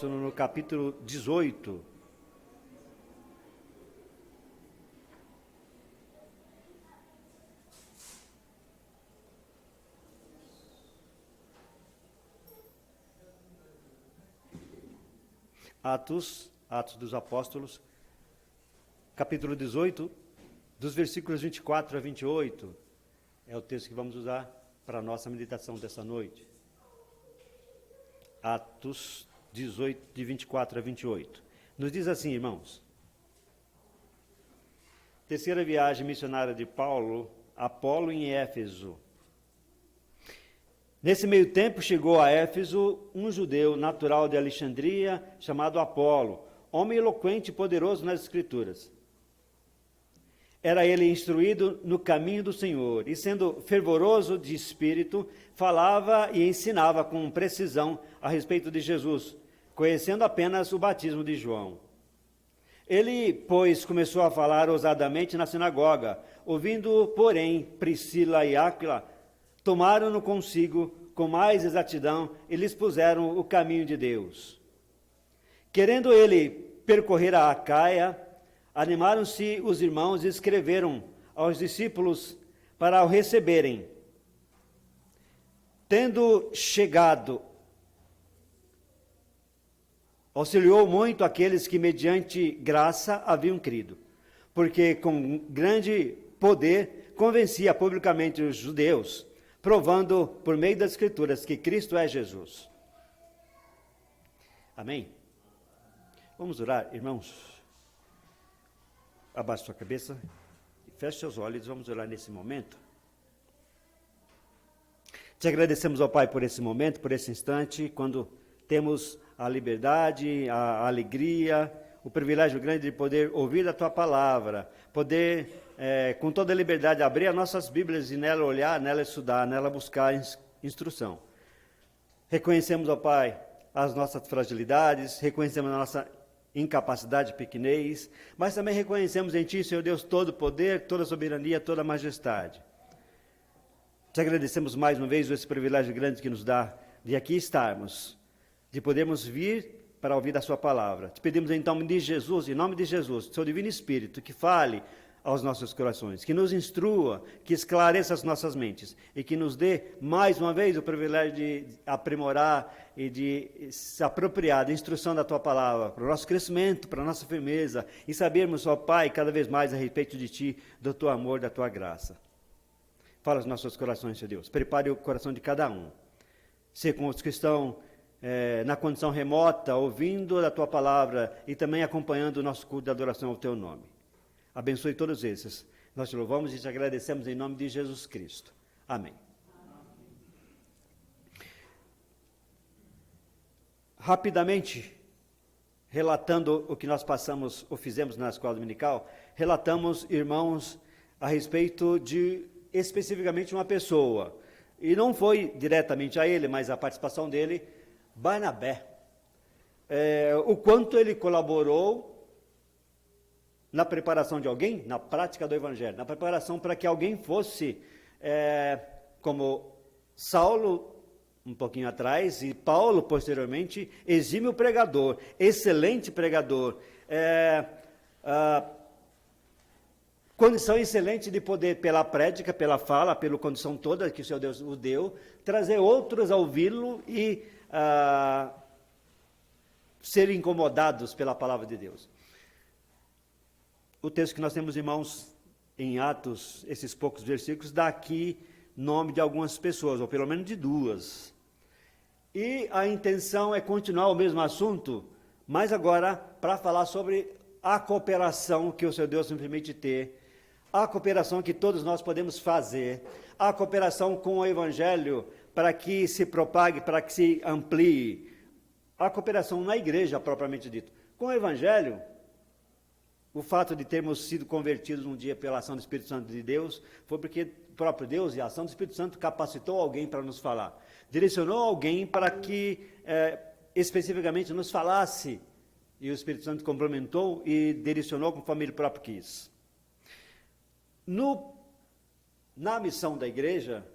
No capítulo 18. Atos dos Apóstolos, capítulo 18, dos versículos 24 a 28, é o texto que vamos usar para a nossa meditação dessa noite. Atos 18, de 24 a 28. Nos diz assim, irmãos: terceira viagem missionária de Paulo, Apolo em Éfeso. Nesse meio tempo chegou a Éfeso um judeu natural de Alexandria, chamado Apolo, homem eloquente e poderoso nas Escrituras. Era ele instruído no caminho do Senhor, e sendo fervoroso de espírito, falava e ensinava com precisão a respeito de Jesus, conhecendo apenas o batismo de João. Ele, pois, começou a falar ousadamente na sinagoga. Ouvindo, porém, Priscila e Áquila, tomaram-no consigo com mais exatidão e lhes puseram o caminho de Deus. Querendo ele percorrer a Acaia, animaram-se os irmãos e escreveram aos discípulos para o receberem. Tendo chegado, auxiliou muito aqueles que, mediante graça, haviam crido, porque com grande poder convencia publicamente os judeus, provando por meio das Escrituras que Cristo é Jesus. Amém? Vamos orar, irmãos? Abaixe sua cabeça e feche seus olhos, vamos orar nesse momento. Te agradecemos, ó Pai, por esse momento, por esse instante, quando temos a liberdade, a alegria, o privilégio grande de poder ouvir a Tua palavra, poder, com toda a liberdade, abrir as nossas Bíblias e nela olhar, nela estudar, nela buscar instrução. Reconhecemos, ó Pai, as nossas fragilidades, reconhecemos a nossa incapacidade, pequenez, mas também reconhecemos em Ti, Senhor Deus, todo o poder, toda a soberania, toda a majestade. Te agradecemos mais uma vez esse privilégio grande que nos dá de aqui estarmos, de podermos vir para ouvir a sua palavra. Te pedimos em nome de Jesus, Seu Divino Espírito, que fale aos nossos corações, que nos instrua, que esclareça as nossas mentes e que nos dê mais uma vez o privilégio de aprimorar e de se apropriar da instrução da Tua palavra, para o nosso crescimento, para a nossa firmeza e sabermos, ó Pai, cada vez mais a respeito de Ti, do Teu amor, da Tua graça. Fala aos nossos corações, Senhor Deus. Prepare o coração de cada um. Se com os que estão na condição remota, ouvindo a Tua palavra e também acompanhando o nosso culto de adoração ao Teu nome. Abençoe todos esses. Nós te louvamos e te agradecemos em nome de Jesus Cristo. Amém. Rapidamente, relatando o que nós passamos ou fizemos na escola dominical, relatamos, irmãos, a respeito de especificamente uma pessoa. E não foi diretamente a ele, mas a participação dele, Barnabé. O quanto ele colaborou na preparação de alguém, na prática do Evangelho, na preparação para que alguém fosse, como Saulo, um pouquinho atrás, e Paulo, posteriormente, exímio pregador, excelente pregador, condição excelente de poder, pela prédica, pela fala, pela condição toda que o Senhor Deus o deu, trazer outros a ouvi-lo e serem incomodados pela palavra de Deus. O texto que nós temos, irmãos, em Atos, esses poucos versículos, dá aqui nome de algumas pessoas, ou pelo menos de duas. E a intenção é continuar o mesmo assunto, mas agora para falar sobre a cooperação que o Senhor Deus nos permite ter, a cooperação que todos nós podemos fazer, a cooperação com o Evangelho para que se propague, para que se amplie, a cooperação na igreja propriamente dito. Com o Evangelho, o fato de termos sido convertidos um dia pela ação do Espírito Santo de Deus, foi porque o próprio Deus e a ação do Espírito Santo capacitou alguém para nos falar. Direcionou alguém para que especificamente nos falasse. E o Espírito Santo complementou e direcionou conforme ele próprio quis. Na missão da igreja,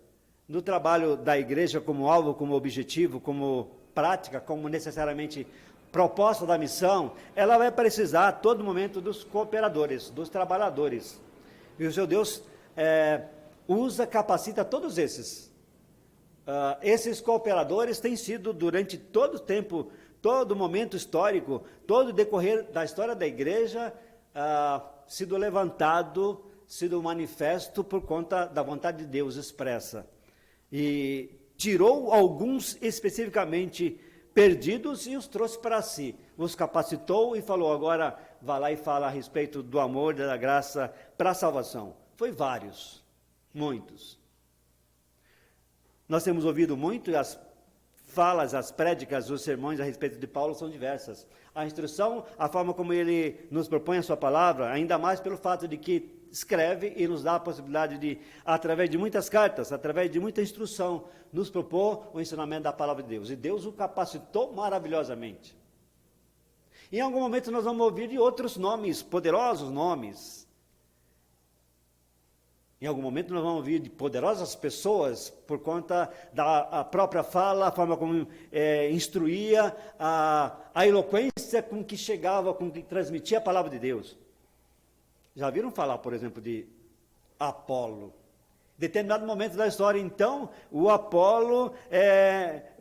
no trabalho da igreja como alvo, como objetivo, como prática, como necessariamente proposta da missão, ela vai precisar a todo momento dos cooperadores, dos trabalhadores. E o seu Deus usa, capacita todos esses. Esses cooperadores têm sido, durante todo o tempo, todo momento histórico, todo o decorrer da história da igreja, sido levantado, sido manifesto por conta da vontade de Deus expressa. E tirou alguns especificamente perdidos e os trouxe para si, os capacitou e falou, agora vá lá e fala a respeito do amor, da graça para a salvação. Foi vários, muitos. Nós temos ouvido muito, e as falas, as prédicas, os sermões a respeito de Paulo são diversas. A instrução, a forma como ele nos propõe a sua palavra, ainda mais pelo fato de que escreve e nos dá a possibilidade de, através de muitas cartas, através de muita instrução, nos propor o ensinamento da palavra de Deus. E Deus o capacitou maravilhosamente. Em algum momento nós vamos ouvir de outros nomes, poderosos nomes. Em algum momento nós vamos ouvir de poderosas pessoas, por conta da própria fala, a forma como instruía, a eloquência com que chegava, com que transmitia a palavra de Deus. Já viram falar, por exemplo, de Apolo? Em determinado momento da história, então, o Apolo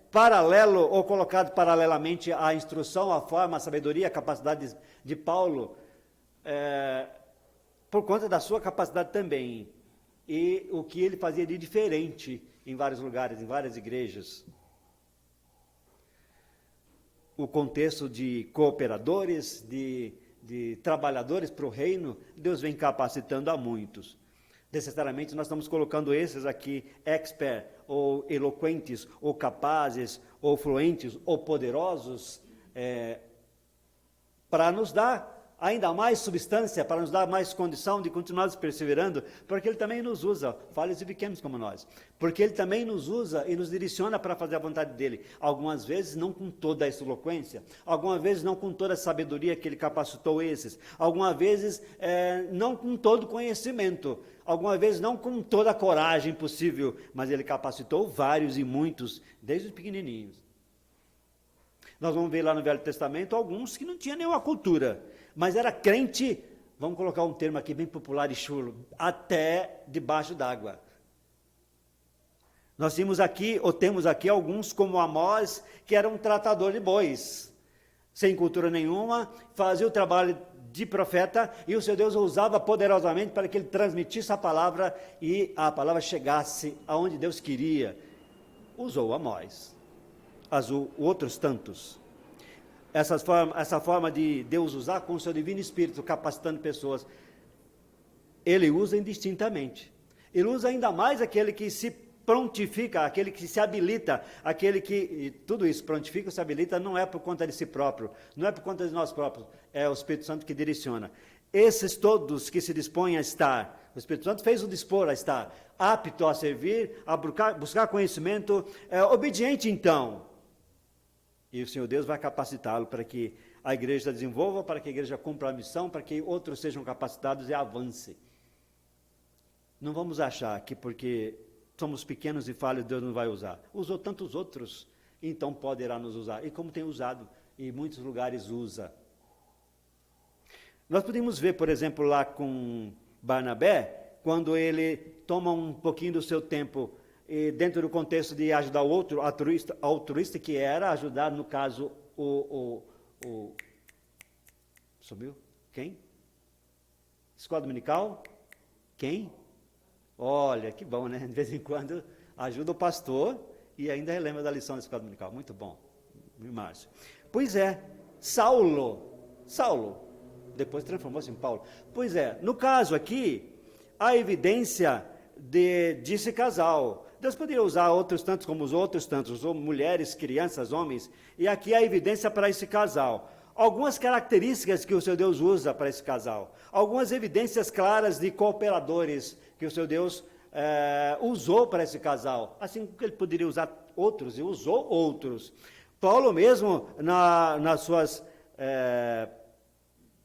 paralelo ou colocado paralelamente à instrução, à forma, à sabedoria, à capacidade de Paulo, por conta da sua capacidade também, e o que ele fazia de diferente em vários lugares, em várias igrejas. O contexto de cooperadores, de trabalhadores para o reino, Deus vem capacitando a muitos. Necessariamente nós estamos colocando esses aqui, expert, ou eloquentes, ou capazes, ou fluentes, ou poderosos, para nos dar ainda mais substância, para nos dar mais condição de continuarmos perseverando, porque Ele também nos usa, falhos e pequenos como nós, porque Ele também nos usa e nos direciona para fazer a vontade dEle, algumas vezes não com toda essa eloquência, algumas vezes não com toda a sabedoria que Ele capacitou esses, algumas vezes não com todo o conhecimento, algumas vezes não com toda a coragem possível, mas Ele capacitou vários e muitos, desde os pequenininhos. Nós vamos ver lá no Velho Testamento alguns que não tinham nenhuma cultura, mas era crente, vamos colocar um termo aqui bem popular e chulo, até debaixo d'água. Nós temos aqui alguns como Amós, que era um tratador de bois, sem cultura nenhuma, fazia o trabalho de profeta, e o seu Deus o usava poderosamente para que ele transmitisse a palavra, e a palavra chegasse aonde Deus queria. Usou Amós, outros tantos. Essa forma de Deus usar com o seu divino Espírito, capacitando pessoas, Ele usa indistintamente. Ele usa ainda mais aquele que se prontifica, aquele que se habilita, aquele que, tudo isso, prontifica, se habilita, não é por conta de si próprio, não é por conta de nós próprios, é o Espírito Santo que direciona. Esses todos que se dispõem a estar, o Espírito Santo fez o dispor a estar, apto a servir, a buscar conhecimento, obediente então. E o Senhor Deus vai capacitá-lo para que a igreja desenvolva, para que a igreja cumpra a missão, para que outros sejam capacitados e avance. Não vamos achar que porque somos pequenos e falhos, Deus não vai usar. Usou tantos outros, então poderá nos usar. E como tem usado, em muitos lugares usa. Nós podemos ver, por exemplo, lá com Barnabé, quando ele toma um pouquinho do seu tempo, e dentro do contexto de ajudar o outro, altruísta, que era ajudar, no caso, subiu? Quem? Escola dominical? Quem? Olha, que bom, né? De vez em quando ajuda o pastor e ainda relembra da lição da escola dominical. Muito bom, Márcio. Pois é, Saulo, depois transformou-se em Paulo. Pois é, no caso aqui, a evidência desse casal. Deus poderia usar outros tantos como os outros tantos, mulheres, crianças, homens, e aqui a evidência para esse casal. Algumas características que o seu Deus usa para esse casal, algumas evidências claras de cooperadores que o seu Deus usou para esse casal, assim que ele poderia usar outros, e usou outros. Paulo mesmo, nas suas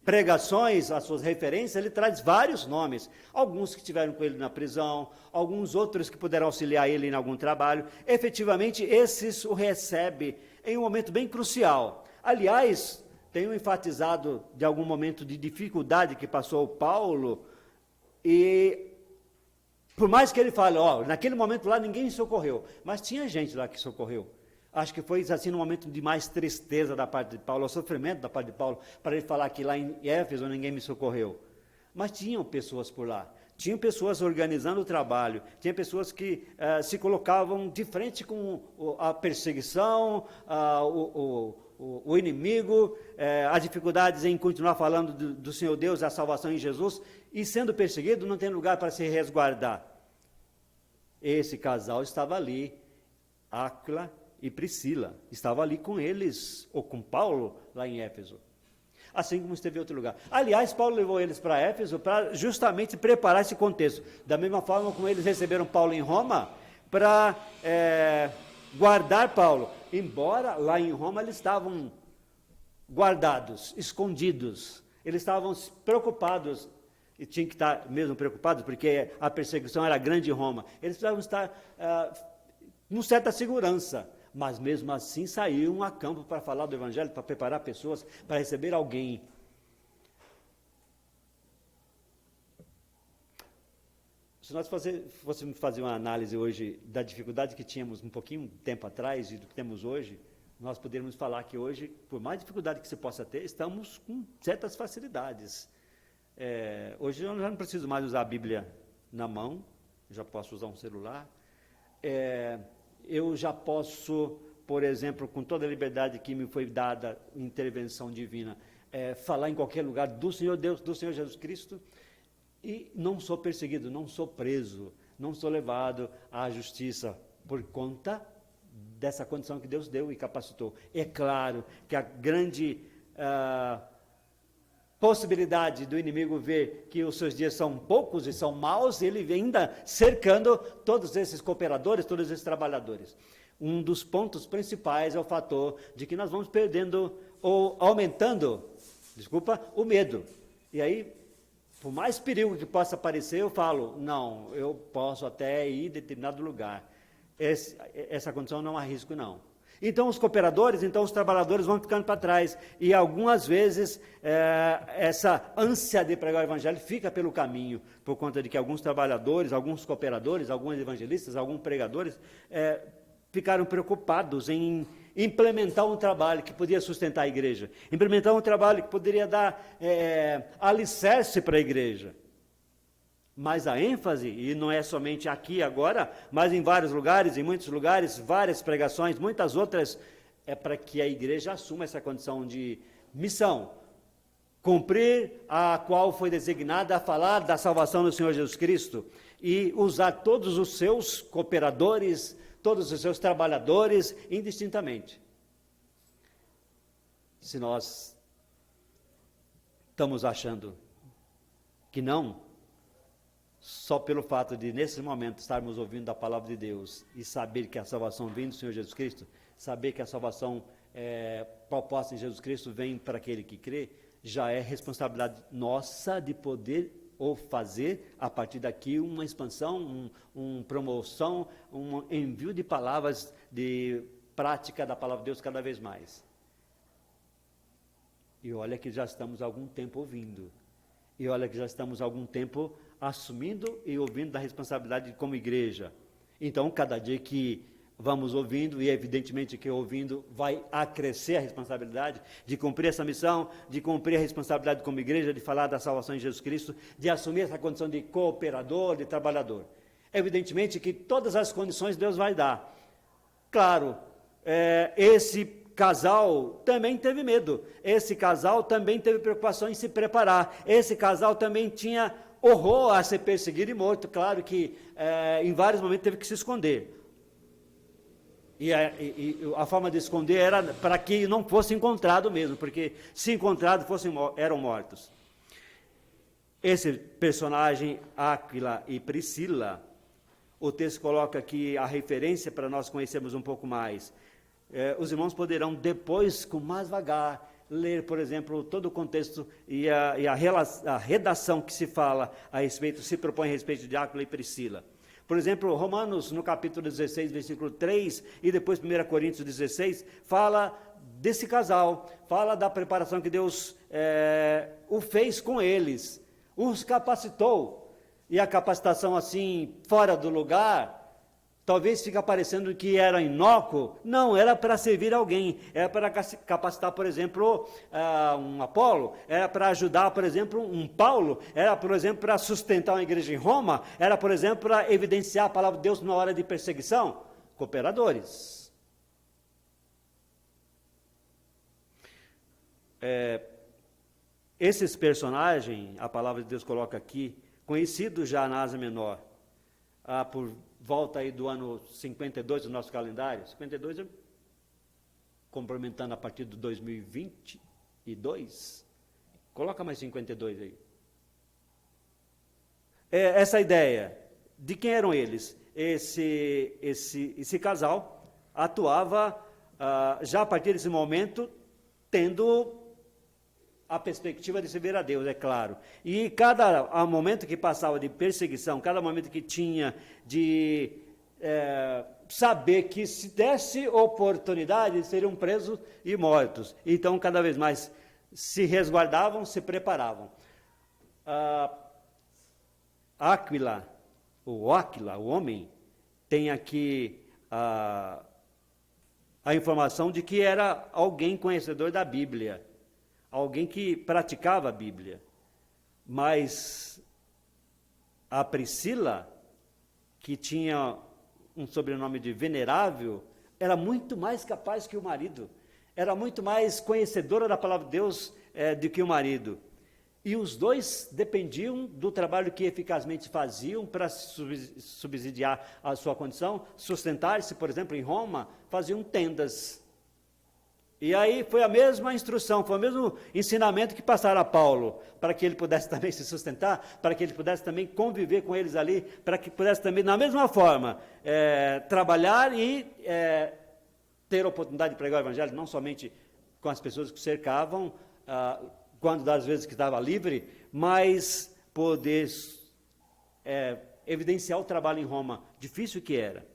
pregações, as suas referências, ele traz vários nomes, alguns que estiveram com ele na prisão, alguns outros que puderam auxiliar ele em algum trabalho. Efetivamente, esses o recebe em um momento bem crucial, Aliás, tenho enfatizado de algum momento de dificuldade que passou Paulo, e por mais que ele fale, naquele momento lá ninguém socorreu, mas tinha gente lá que socorreu. Acho que foi assim um momento de mais tristeza da parte de Paulo, o sofrimento da parte de Paulo, para ele falar que lá em Éfeso ninguém me socorreu. Mas tinham pessoas por lá, tinham pessoas organizando o trabalho, tinha pessoas que se colocavam de frente com a perseguição, o inimigo, as dificuldades em continuar falando do Senhor Deus, a salvação em Jesus, e sendo perseguido não tem lugar para se resguardar. Esse casal estava ali, Áquila e Priscila, estava ali com eles, ou com Paulo, lá em Éfeso. Assim como esteve em outro lugar. Aliás, Paulo levou eles para Éfeso para justamente preparar esse contexto. Da mesma forma como eles receberam Paulo em Roma, para guardar Paulo. Embora lá em Roma eles estavam guardados, escondidos. Eles estavam preocupados, e tinham que estar mesmo preocupados, porque a perseguição era grande em Roma. Eles precisavam estar com certa segurança. Mas mesmo assim saíam a campo para falar do Evangelho, para preparar pessoas, para receber alguém. Se nós fôssemos fazer uma análise hoje da dificuldade que tínhamos um pouquinho tempo atrás e do que temos hoje, nós poderíamos falar que hoje, por mais dificuldade que se possa ter, estamos com certas facilidades. Hoje eu já não preciso mais usar a Bíblia na mão, já posso usar um celular. Eu já posso, por exemplo, com toda a liberdade que me foi dada, intervenção divina, falar em qualquer lugar do Senhor Deus, do Senhor Jesus Cristo, e não sou perseguido, não sou preso, não sou levado à justiça por conta dessa condição que Deus deu e capacitou. É claro que a grande possibilidade do inimigo ver que os seus dias são poucos e são maus, ele vem ainda cercando todos esses cooperadores, todos esses trabalhadores. Um dos pontos principais é o fator de que nós vamos perdendo ou aumentando, o medo. E aí, por mais perigo que possa aparecer, eu falo, não, eu posso até ir em determinado lugar. Essa condição não há risco, não. Então os cooperadores, os trabalhadores vão ficando para trás, e algumas vezes essa ânsia de pregar o evangelho fica pelo caminho, por conta de que alguns trabalhadores, alguns cooperadores, alguns evangelistas, alguns pregadores ficaram preocupados em implementar um trabalho que podia sustentar a igreja, implementar um trabalho que poderia dar alicerce para a igreja. Mas a ênfase, e não é somente aqui agora, mas em vários lugares, em muitos lugares, várias pregações, muitas outras, é para que a igreja assuma essa condição de missão, cumprir a qual foi designada a falar da salvação do Senhor Jesus Cristo, e usar todos os seus cooperadores, todos os seus trabalhadores, indistintamente. Se nós estamos achando que não, só pelo fato de, nesse momento, estarmos ouvindo a palavra de Deus e saber que a salvação vem do Senhor Jesus Cristo, saber que a salvação proposta em Jesus Cristo vem para aquele que crê, já é responsabilidade nossa de poder ou fazer, a partir daqui, uma expansão, uma promoção, um envio de palavras de prática da palavra de Deus cada vez mais. E olha que já estamos há algum tempo ouvindo. E olha que já estamos há algum tempo assumindo e ouvindo da responsabilidade como igreja. Então, cada dia que vamos ouvindo, e evidentemente que ouvindo vai acrescer a responsabilidade de cumprir essa missão, de cumprir a responsabilidade como igreja, de falar da salvação em Jesus Cristo, de assumir essa condição de cooperador, de trabalhador. Evidentemente que todas as condições Deus vai dar. Claro, esse casal também teve medo, esse casal também teve preocupação em se preparar, esse casal também tinha horror a ser perseguido e morto. Claro que em vários momentos teve que se esconder, e a forma de esconder era para que não fosse encontrado mesmo, porque se encontrado eram mortos. Esse personagem, Áquila e Priscila, o texto coloca aqui a referência para nós conhecermos um pouco mais. Os irmãos poderão depois, com mais vagar, ler, por exemplo, todo o contexto e a redação que se fala a respeito, se propõe a respeito de Áquila e Priscila. Por exemplo, Romanos, no capítulo 16, versículo 3, e depois 1 Coríntios 16, fala desse casal, fala da preparação que Deus o fez com eles, os capacitou. E a capacitação assim, fora do lugar, talvez fique parecendo que era inócuo. Não, era para servir alguém, era para capacitar, por exemplo, um Apolo, era para ajudar, por exemplo, um Paulo, era, por exemplo, para sustentar uma igreja em Roma, era, por exemplo, para evidenciar a palavra de Deus na hora de perseguição. Cooperadores. Esses personagens, a palavra de Deus coloca aqui, conhecidos já na Ásia Menor, por volta aí do ano 52 do nosso calendário, 52 complementando a partir do 2022, coloca mais 52 aí. Essa ideia, de quem eram eles? Esse casal atuava, já a partir desse momento, tendo a perspectiva de servir a Deus, é claro. E cada momento que passava de perseguição, cada momento que tinha de saber que se desse oportunidade, seriam presos e mortos. Então, cada vez mais se resguardavam, se preparavam. Áquila, o homem, tem aqui a informação de que era alguém conhecedor da Bíblia, alguém que praticava a Bíblia. Mas a Priscila, que tinha um sobrenome de venerável, era muito mais capaz que o marido, era muito mais conhecedora da palavra de Deus do que o marido. E os dois dependiam do trabalho que eficazmente faziam para subsidiar a sua condição, sustentar-se, por exemplo, em Roma, faziam tendas. E aí foi a mesma instrução, foi o mesmo ensinamento que passaram a Paulo, para que ele pudesse também se sustentar, para que ele pudesse também conviver com eles ali, para que pudesse também, da mesma forma, trabalhar e ter a oportunidade de pregar o evangelho, não somente com as pessoas que o cercavam, quando das vezes que estava livre, mas poder evidenciar o trabalho em Roma, difícil que era.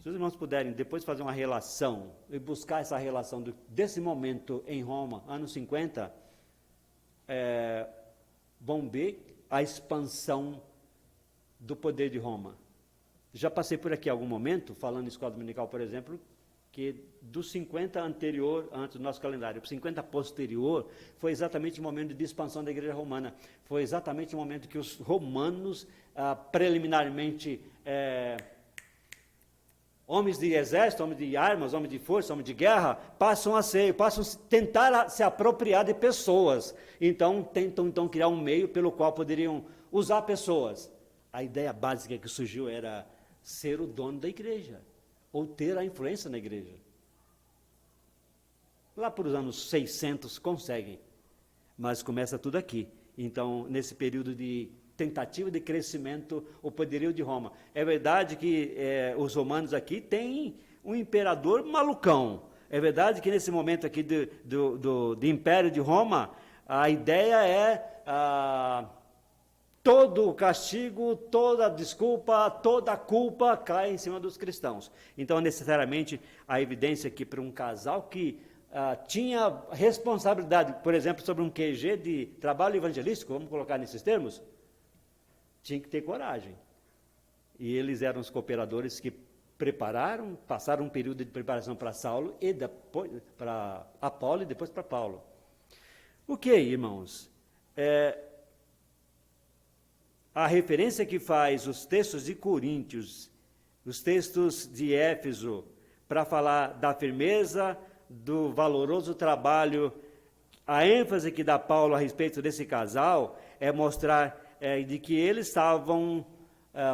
Se os irmãos puderem depois fazer uma relação, e buscar essa relação desse momento em Roma, anos 50, vão ver a expansão do poder de Roma. Já passei por aqui algum momento, falando em escola dominical, por exemplo, que dos 50 anterior, antes do nosso calendário, para 50 posterior, foi exatamente o momento de expansão da igreja romana. Foi exatamente o momento que os romanos, preliminarmente, homens de exército, homens de armas, homens de força, homens de guerra, passam a tentar se apropriar de pessoas. Então, tentam criar um meio pelo qual poderiam usar pessoas. A ideia básica que surgiu era ser o dono da igreja, ou ter a influência na igreja. Lá para os anos 600 conseguem, mas começa tudo aqui. Então, nesse período de tentativa de crescimento, o poderio de Roma. É verdade que os romanos aqui têm um imperador malucão. É verdade que nesse momento aqui do Império de Roma, a ideia é todo o castigo, toda a desculpa, toda a culpa cai em cima dos cristãos. Então, necessariamente, a evidência aqui para um casal que tinha responsabilidade, por exemplo, sobre um QG de trabalho evangelístico, vamos colocar nesses termos, tinha que ter coragem. E eles eram os cooperadores que passaram um período de preparação para Saulo, e depois para Apolo e depois para Paulo. O que, irmãos? A referência que faz os textos de Coríntios, os textos de Éfeso, para falar da firmeza, do valoroso trabalho, a ênfase que dá Paulo a respeito desse casal, é mostrar de que eles estavam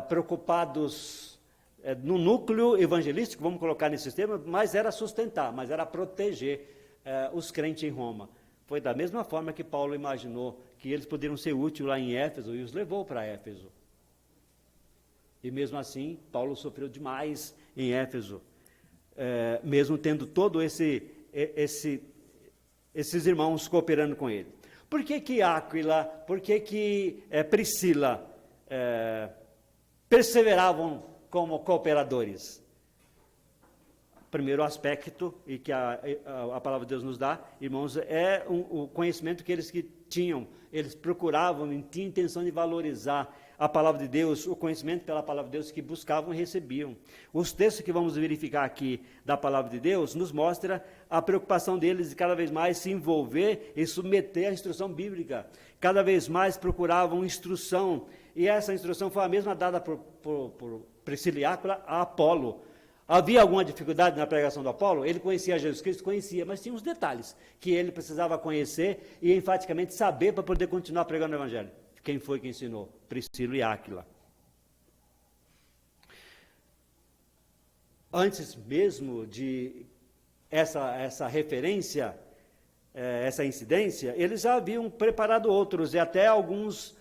preocupados no núcleo evangelístico, vamos colocar nesses termos, mas era sustentar, mas era proteger os crentes em Roma. Foi da mesma forma que Paulo imaginou que eles poderiam ser úteis lá em Éfeso e os levou para Éfeso. E mesmo assim, Paulo sofreu demais em Éfeso, mesmo tendo todo esses irmãos cooperando com ele. Por que Áquila, por que Priscila perseveravam como cooperadores? primeiro aspecto e que a palavra de Deus nos dá, irmãos, é o conhecimento que eles que tinham. Eles procuravam, tinham intenção de valorizar a palavra de Deus, o conhecimento pela palavra de Deus que buscavam e recebiam. Os textos que vamos verificar aqui da palavra de Deus nos mostra a preocupação deles de cada vez mais se envolver e submeter à instrução bíblica. Cada vez mais procuravam instrução, e essa instrução foi a mesma dada por Priscila e Áquila a Apolo. Havia alguma dificuldade na pregação do Apolo? Ele conhecia Jesus Cristo? Conhecia, mas tinha uns detalhes que ele precisava conhecer e enfaticamente saber para poder continuar pregando o Evangelho. Quem foi que ensinou? Priscila e Áquila. Antes mesmo de essa referência, essa incidência, eles já haviam preparado outros, e até alguns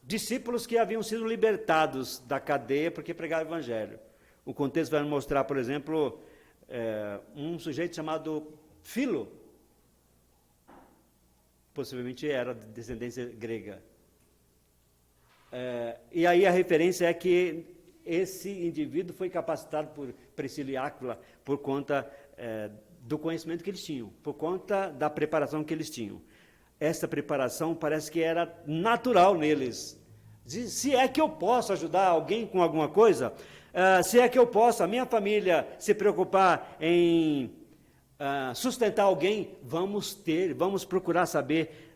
discípulos que haviam sido libertados da cadeia porque pregaram o Evangelho. O contexto vai mostrar, por exemplo, um sujeito chamado Filo, possivelmente era de descendência grega. E aí a referência é que esse indivíduo foi capacitado por Priscila e Áquila por conta do conhecimento que eles tinham, por conta da preparação que eles tinham. Essa preparação parece que era natural neles. Se é que eu posso ajudar alguém com alguma coisa, se é que eu posso, a minha família, se preocupar em sustentar alguém, vamos procurar saber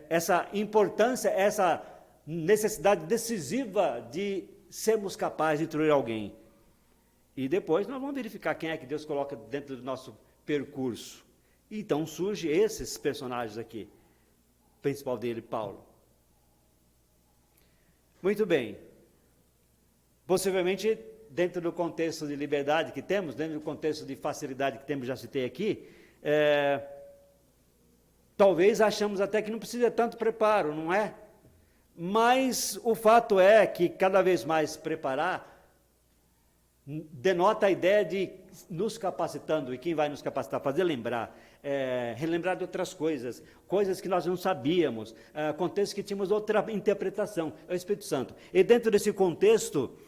essa importância, essa necessidade decisiva de sermos capazes de instruir alguém. E depois nós vamos verificar quem é que Deus coloca dentro do nosso percurso. Então surgem esses personagens aqui, o principal dele, Paulo. Muito bem. Possivelmente, dentro do contexto de liberdade que temos, dentro do contexto de facilidade que temos, já citei aqui, talvez achamos até que não precisa tanto preparo, não é? Mas o fato é que cada vez mais preparar denota a ideia de nos capacitando, e quem vai nos capacitar? Fazer lembrar, relembrar de outras coisas, coisas que nós não sabíamos, contextos que tínhamos outra interpretação, é o Espírito Santo. E dentro desse contexto,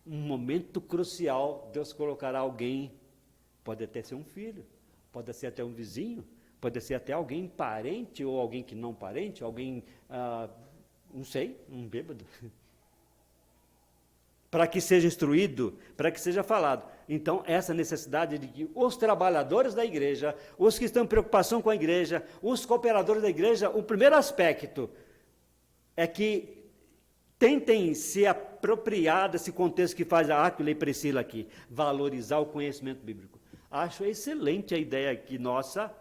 um momento crucial, Deus colocará alguém, pode até ser um filho, pode ser até um vizinho, pode ser até alguém parente, ou alguém que não parente, alguém, não sei, um bêbado, para que seja instruído, para que seja falado. Então, essa necessidade de que os trabalhadores da igreja, os que estão em preocupação com a igreja, os cooperadores da igreja, o primeiro aspecto é que tentem se apropriar desse contexto que faz a Áquila e Priscila aqui, valorizar o conhecimento bíblico. Acho excelente a ideia aqui nossa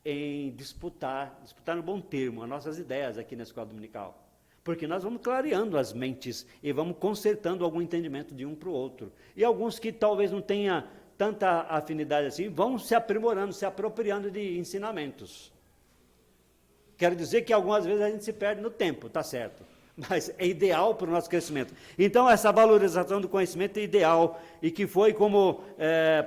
em disputar no bom termo, as nossas ideias aqui na escola dominical. Porque nós vamos clareando as mentes e vamos consertando algum entendimento de um para o outro. E alguns que talvez não tenham tanta afinidade assim, vão se aprimorando, se apropriando de ensinamentos. Quero dizer que algumas vezes a gente se perde no tempo, está certo. Mas é ideal para o nosso crescimento. Então, essa valorização do conhecimento é ideal, e que foi como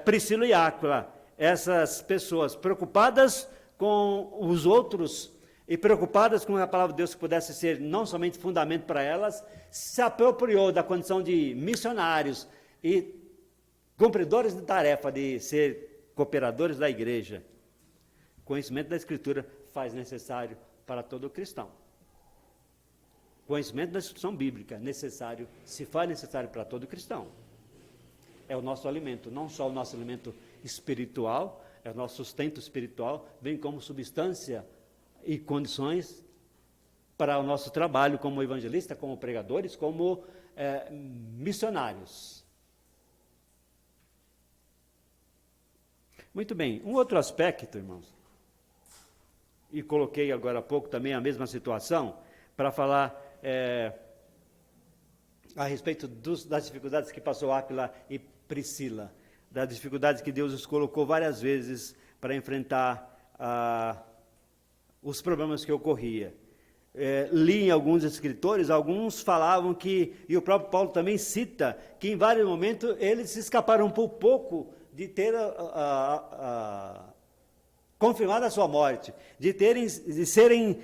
Priscila e Áquila, essas pessoas preocupadas com os outros, e preocupadas com a palavra de Deus que pudesse ser não somente fundamento para elas, se apropriou da condição de missionários e cumpridores de tarefa de ser cooperadores da igreja. Conhecimento da Escritura faz necessário para todo cristão. Conhecimento da instrução bíblica necessário, se faz necessário para todo cristão. É o nosso alimento, não só o nosso alimento espiritual, é o nosso sustento espiritual, bem como substância e condições para o nosso trabalho como evangelista, como pregadores, como missionários. Muito bem, um outro aspecto, irmãos, e coloquei agora há pouco também a mesma situação, para falar a respeito das dificuldades que passou Áquila e Priscila, das dificuldades que Deus os colocou várias vezes para enfrentar os problemas que ocorria. Li em alguns escritores, alguns falavam que, e o próprio Paulo também cita, que em vários momentos eles se escaparam por pouco de ter confirmado a sua morte, de serem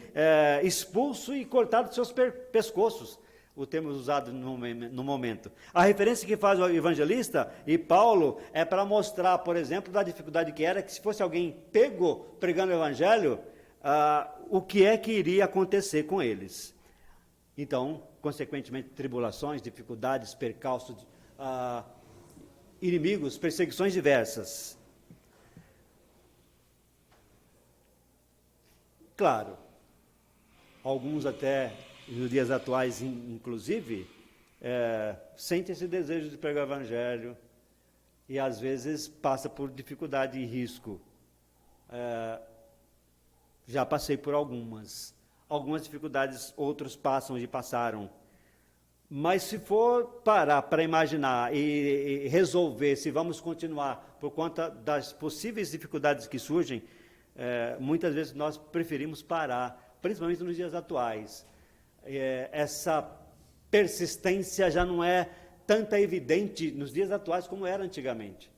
expulsos e cortados seus pescoços. o termo usado no momento. A referência que faz o evangelista e Paulo é para mostrar, por exemplo, da dificuldade que era que se fosse alguém pego pregando o evangelho, o que é que iria acontecer com eles. Então, consequentemente, tribulações, dificuldades, percalços, inimigos, perseguições diversas. Claro, alguns até nos dias atuais, inclusive, sentem esse desejo de pregar o evangelho e às vezes passa por dificuldade e risco. Já passei por algumas dificuldades, outros passam e passaram. Mas se for parar para imaginar e resolver se vamos continuar por conta das possíveis dificuldades que surgem, muitas vezes nós preferimos parar, principalmente nos dias atuais. Essa persistência já não é tanta evidente nos dias atuais como era antigamente.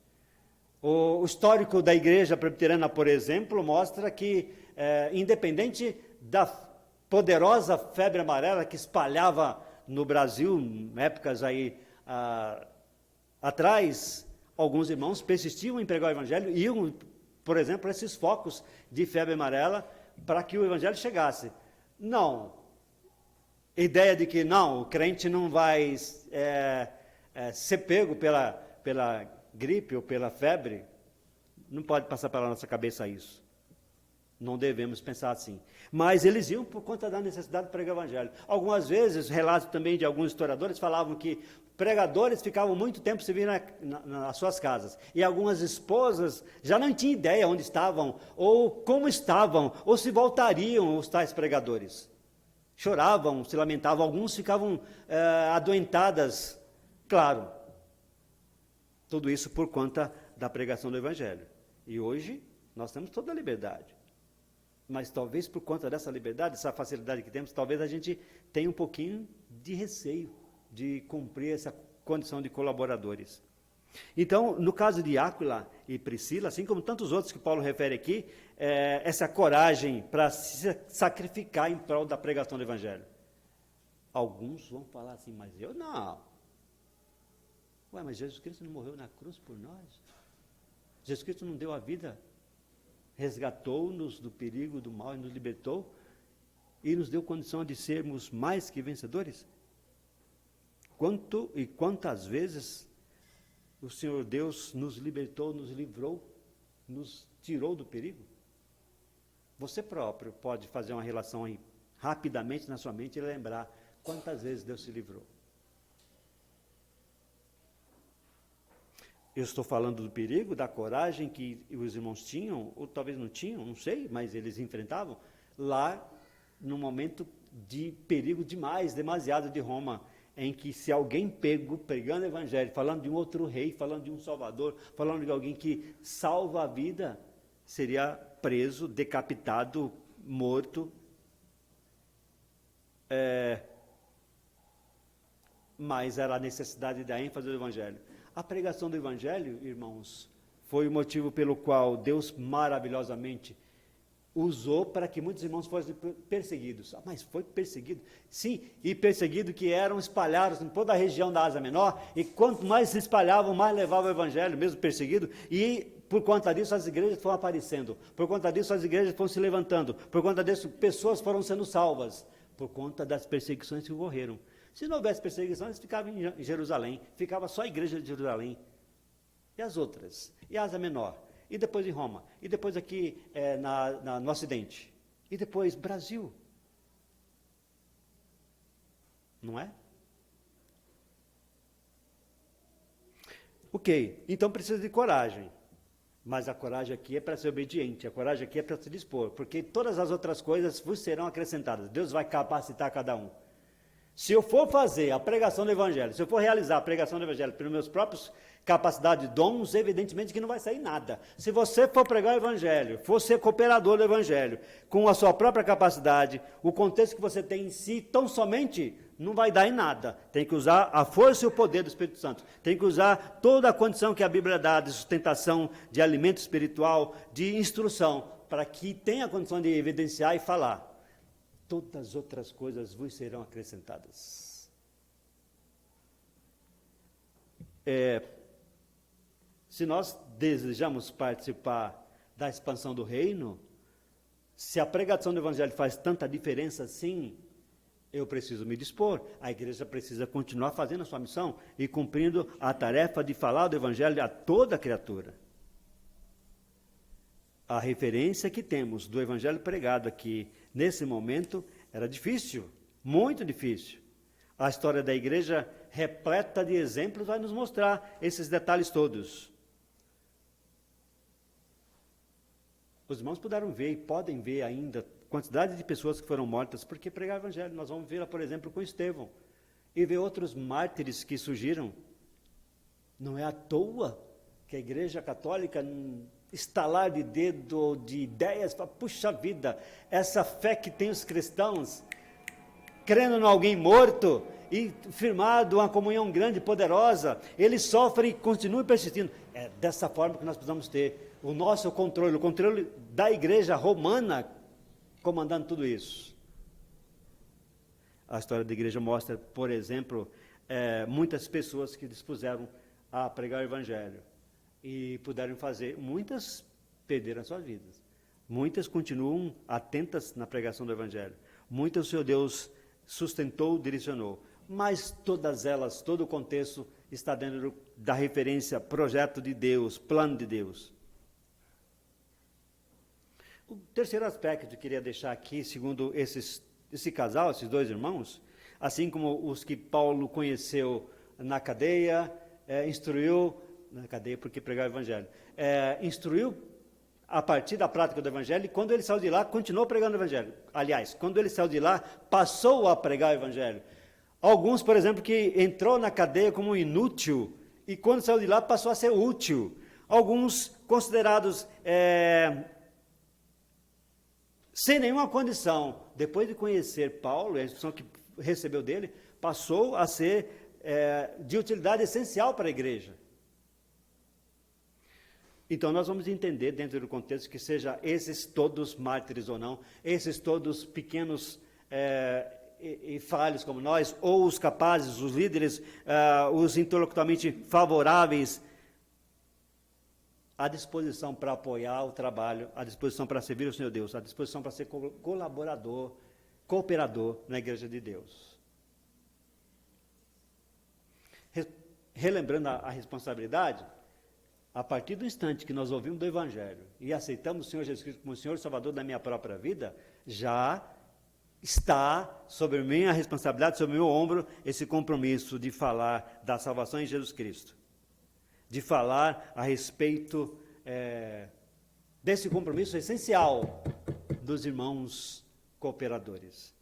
O histórico da igreja presbiteriana, por exemplo, mostra que, independente da poderosa febre amarela que espalhava no Brasil, em épocas aí atrás, alguns irmãos persistiam em pregar o evangelho, iam, por exemplo, a esses focos de febre amarela para que o evangelho chegasse. Não. Ideia de que não, o crente não vai ser pego pela gripe ou pela febre, não pode passar pela nossa cabeça isso. Não devemos pensar assim. Mas eles iam por conta da necessidade de pregar o evangelho. Algumas vezes, relatos também de alguns historiadores falavam que pregadores ficavam muito tempo se vir nas suas casas. E algumas esposas já não tinham ideia onde estavam, ou como estavam, ou se voltariam os tais pregadores. Choravam, se lamentavam, alguns ficavam adoentadas. Claro, tudo isso por conta da pregação do evangelho. E hoje nós temos toda a liberdade. Mas talvez por conta dessa liberdade, dessa facilidade que temos, talvez a gente tenha um pouquinho de receio de cumprir essa condição de colaboradores. Então, no caso de Áquila e Priscila, assim como tantos outros que Paulo refere aqui, essa coragem para se sacrificar em prol da pregação do evangelho. Alguns vão falar assim, mas eu não. Ué, mas Jesus Cristo não morreu na cruz por nós? Jesus Cristo não deu a vida? Resgatou-nos do perigo do mal e nos libertou e nos deu condição de sermos mais que vencedores? Quanto e quantas vezes o Senhor Deus nos libertou, nos livrou, nos tirou do perigo? Você próprio pode fazer uma relação aí rapidamente na sua mente e lembrar quantas vezes Deus se livrou. Eu estou falando do perigo, da coragem que os irmãos tinham, ou talvez não tinham, não sei, mas eles enfrentavam, lá no momento de perigo demais, demasiado de Roma, em que se alguém pregando o evangelho, falando de um outro rei, falando de um salvador, falando de alguém que salva a vida, seria preso, decapitado, morto. Mas era a necessidade da ênfase do evangelho. A pregação do evangelho, irmãos, foi o motivo pelo qual Deus maravilhosamente usou para que muitos irmãos fossem perseguidos. Mas foi perseguido? Sim, e perseguido que eram espalhados em toda a região da Ásia Menor, e quanto mais se espalhavam, mais levavam o evangelho, mesmo perseguido, e por conta disso as igrejas foram aparecendo, por conta disso as igrejas foram se levantando, por conta disso pessoas foram sendo salvas, por conta das perseguições que ocorreram. Se não houvesse perseguição, eles ficavam em Jerusalém, ficava só a igreja de Jerusalém. E as outras? E a Ásia Menor? E depois em Roma? E depois aqui no Ocidente? E depois Brasil? Não é? Ok, então precisa de coragem. Mas a coragem aqui é para ser obediente, a coragem aqui é para se dispor, porque todas as outras coisas vos serão acrescentadas. Deus vai capacitar cada um. Se eu for fazer a pregação do evangelho, se eu for realizar a pregação do evangelho pelos meus próprios capacidades e dons, evidentemente que não vai sair nada. Se você for pregar o evangelho, for ser cooperador do evangelho, com a sua própria capacidade, o contexto que você tem em si, tão somente, não vai dar em nada. Tem que usar a força e o poder do Espírito Santo. Tem que usar toda a condição que a Bíblia dá de sustentação, de alimento espiritual, de instrução, para que tenha a condição de evidenciar e falar. Todas as outras coisas vos serão acrescentadas. Se nós desejamos participar da expansão do reino, se a pregação do evangelho faz tanta diferença assim, eu preciso me dispor. A igreja precisa continuar fazendo a sua missão e cumprindo a tarefa de falar do evangelho a toda criatura. A referência que temos do evangelho pregado aqui, nesse momento, era difícil, muito difícil. A história da igreja, repleta de exemplos, vai nos mostrar esses detalhes todos. Os irmãos puderam ver e podem ver ainda quantidade de pessoas que foram mortas porque pregaram o evangelho. Nós vamos ver, por exemplo, com Estevão e ver outros mártires que surgiram. Não é à toa que a Igreja Católica, num estalar de dedo, de ideias, fala, puxa vida, essa fé que tem os cristãos, crendo em alguém morto e firmado uma comunhão grande e poderosa, eles sofrem e continuam persistindo. É dessa forma que nós precisamos ter o nosso controle, o controle da Igreja Romana comandando tudo isso. A história da igreja mostra, por exemplo, muitas pessoas que dispuseram a pregar o evangelho e puderam fazer. Muitas perderam as suas vidas. Muitas continuam atentas na pregação do evangelho. Muitas o Senhor Deus sustentou, direcionou. Mas todas elas, todo o contexto está dentro da referência projeto de Deus, plano de Deus. O terceiro aspecto que eu queria deixar aqui, segundo esse casal, esses dois irmãos, assim como os que Paulo conheceu na cadeia, instruiu, na cadeia porque pregava o evangelho, instruiu a partir da prática do evangelho, e quando ele saiu de lá, continuou pregando o evangelho. Aliás, quando ele saiu de lá, passou a pregar o evangelho. Alguns, por exemplo, que entrou na cadeia como inútil, e quando saiu de lá, passou a ser útil. Alguns considerados sem nenhuma condição, depois de conhecer Paulo, a instrução que recebeu dele, passou a ser de utilidade essencial para a igreja. Então nós vamos entender dentro do contexto que seja esses todos mártires ou não, esses todos pequenos e falhos como nós, ou os capazes, os líderes, os interlocutormente favoráveis, à disposição para apoiar o trabalho, à disposição para servir o Senhor Deus, à disposição para ser colaborador, cooperador na Igreja de Deus. Relembrando a responsabilidade, a partir do instante que nós ouvimos do Evangelho e aceitamos o Senhor Jesus Cristo como o Senhor e Salvador da minha própria vida, já está sobre mim a responsabilidade, sobre o meu ombro, esse compromisso de falar da salvação em Jesus Cristo. De falar a respeito desse compromisso essencial dos irmãos cooperadores.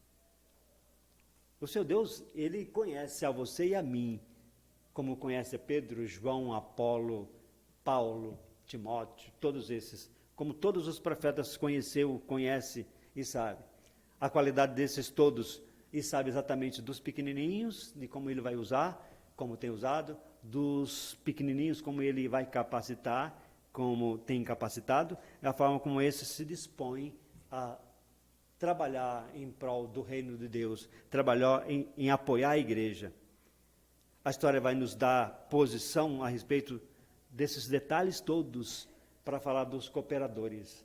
O seu Deus, Ele conhece a você e a mim, como conhece a Pedro, João, Apolo, Paulo, Timóteo, todos esses, como todos os profetas conheceu, conhece e sabe. A qualidade desses todos, e sabe exatamente dos pequenininhos, de como Ele vai usar, como tem usado, dos pequenininhos, como ele vai capacitar, como tem capacitado, é a forma como esse se dispõe a trabalhar em prol do reino de Deus, trabalhar em apoiar a igreja. A história vai nos dar posição a respeito desses detalhes todos para falar dos cooperadores.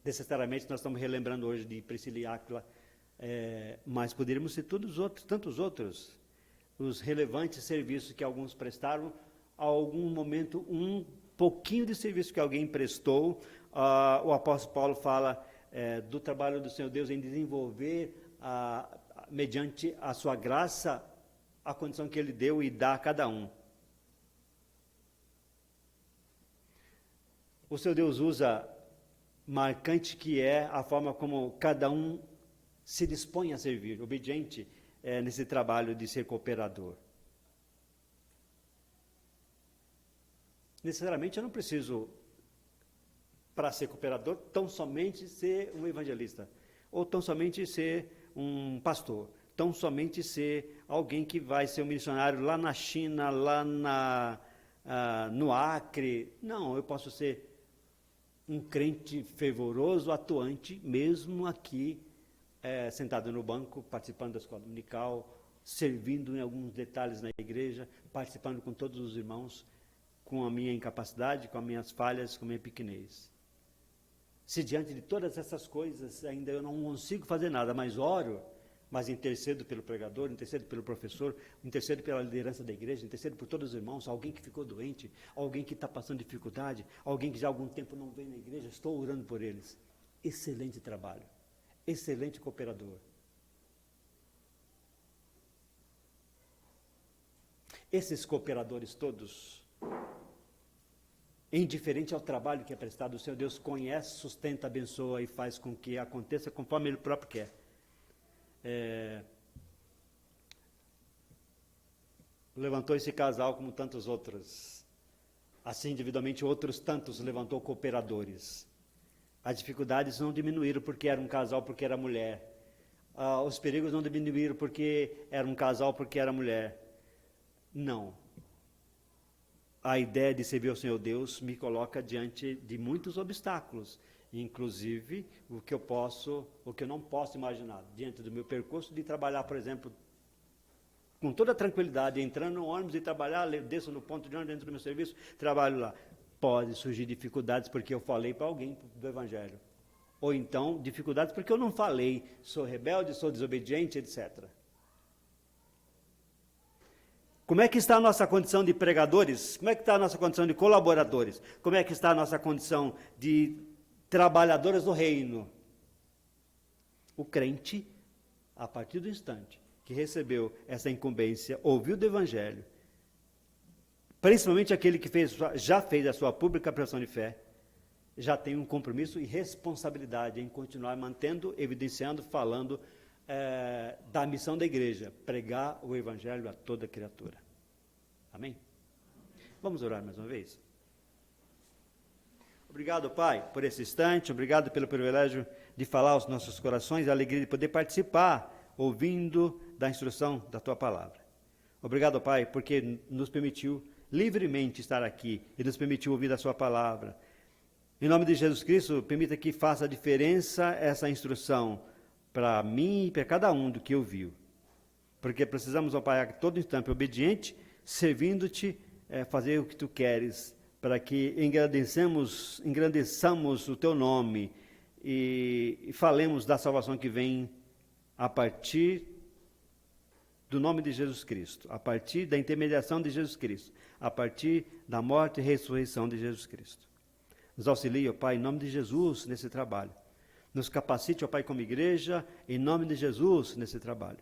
Necessariamente nós estamos relembrando hoje de Priscila e Áquila, mas poderíamos ser tantos outros, os relevantes serviços que alguns prestaram, a algum momento, um pouquinho de serviço que alguém prestou. O apóstolo Paulo fala do trabalho do Senhor Deus em desenvolver, mediante a sua graça, a condição que Ele deu e dá a cada um. O Senhor Deus usa, marcante que é a forma como cada um se dispõe a servir, obediente, nesse trabalho de ser cooperador. Necessariamente eu não preciso, para ser cooperador, tão somente ser um evangelista, ou tão somente ser um pastor, tão somente ser alguém que vai ser um missionário lá na China, lá no Acre. Não, eu posso ser um crente fervoroso, atuante, mesmo aqui, sentado no banco, participando da escola dominical, servindo em alguns detalhes na igreja, participando com todos os irmãos, com a minha incapacidade, com as minhas falhas, com a minha pequenez. Se diante de todas essas coisas ainda eu não consigo fazer nada, mas oro, mas intercedo pelo pregador, intercedo pelo professor, intercedo pela liderança da igreja, intercedo por todos os irmãos, alguém que ficou doente, alguém que está passando dificuldade, alguém que já há algum tempo não vem na igreja, estou orando por eles. Excelente trabalho, excelente cooperador. Esses cooperadores todos, indiferente ao trabalho que é prestado, o Senhor Deus conhece, sustenta, abençoa e faz com que aconteça conforme Ele próprio quer. Levantou esse casal como tantos outros. Assim, individualmente, outros tantos levantou cooperadores. As dificuldades não diminuíram porque era um casal, porque era mulher. Os perigos não diminuíram porque era um casal, porque era mulher. Não. A ideia de servir ao Senhor Deus me coloca diante de muitos obstáculos, inclusive o que eu não posso imaginar, diante do meu percurso de trabalhar, por exemplo, com toda tranquilidade, entrando no ônibus e trabalhar, desço no ponto de ônibus dentro do meu serviço, trabalho lá. Pode surgir dificuldades porque eu falei para alguém do Evangelho. Ou então, dificuldades porque eu não falei, sou rebelde, sou desobediente, etc. Como é que está a nossa condição de pregadores? Como é que está a nossa condição de colaboradores? Como é que está a nossa condição de trabalhadores do reino? O crente, a partir do instante que recebeu essa incumbência, ouviu do Evangelho, principalmente aquele que já fez a sua pública profissão de fé, já tem um compromisso e responsabilidade em continuar mantendo, evidenciando, falando da missão da igreja, pregar o Evangelho a toda criatura. Amém? Vamos orar mais uma vez? Obrigado, Pai, por esse instante, obrigado pelo privilégio de falar aos nossos corações, a alegria de poder participar, ouvindo da instrução da Tua Palavra. Obrigado, Pai, porque nos permitiu livremente estar aqui e nos permitiu ouvir a Sua Palavra. Em nome de Jesus Cristo, permita que faça a diferença essa instrução para mim e para cada um do que ouviu. Porque precisamos, ó Pai, a todo instante, obediente, servindo-te, fazer o que Tu queres, para que engrandeçamos o Teu nome e falemos da salvação que vem a partir do nome de Jesus Cristo, a partir da intermediação de Jesus Cristo, a partir da morte e ressurreição de Jesus Cristo. Nos auxilie, ó Pai, em nome de Jesus, nesse trabalho. Nos capacite, ó Pai, como igreja, em nome de Jesus, nesse trabalho.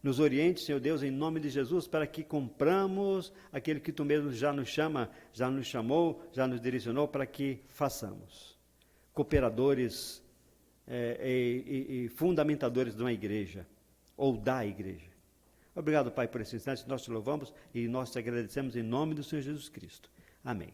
Nos oriente, Senhor Deus, em nome de Jesus, para que cumpramos aquele que Tu mesmo já nos chama, já nos chamou, já nos direcionou, para que façamos. Cooperadores e fundamentadores de uma igreja, ou da igreja. Obrigado, Pai, por esse instante. Nós Te louvamos e nós Te agradecemos em nome do Senhor Jesus Cristo. Amém.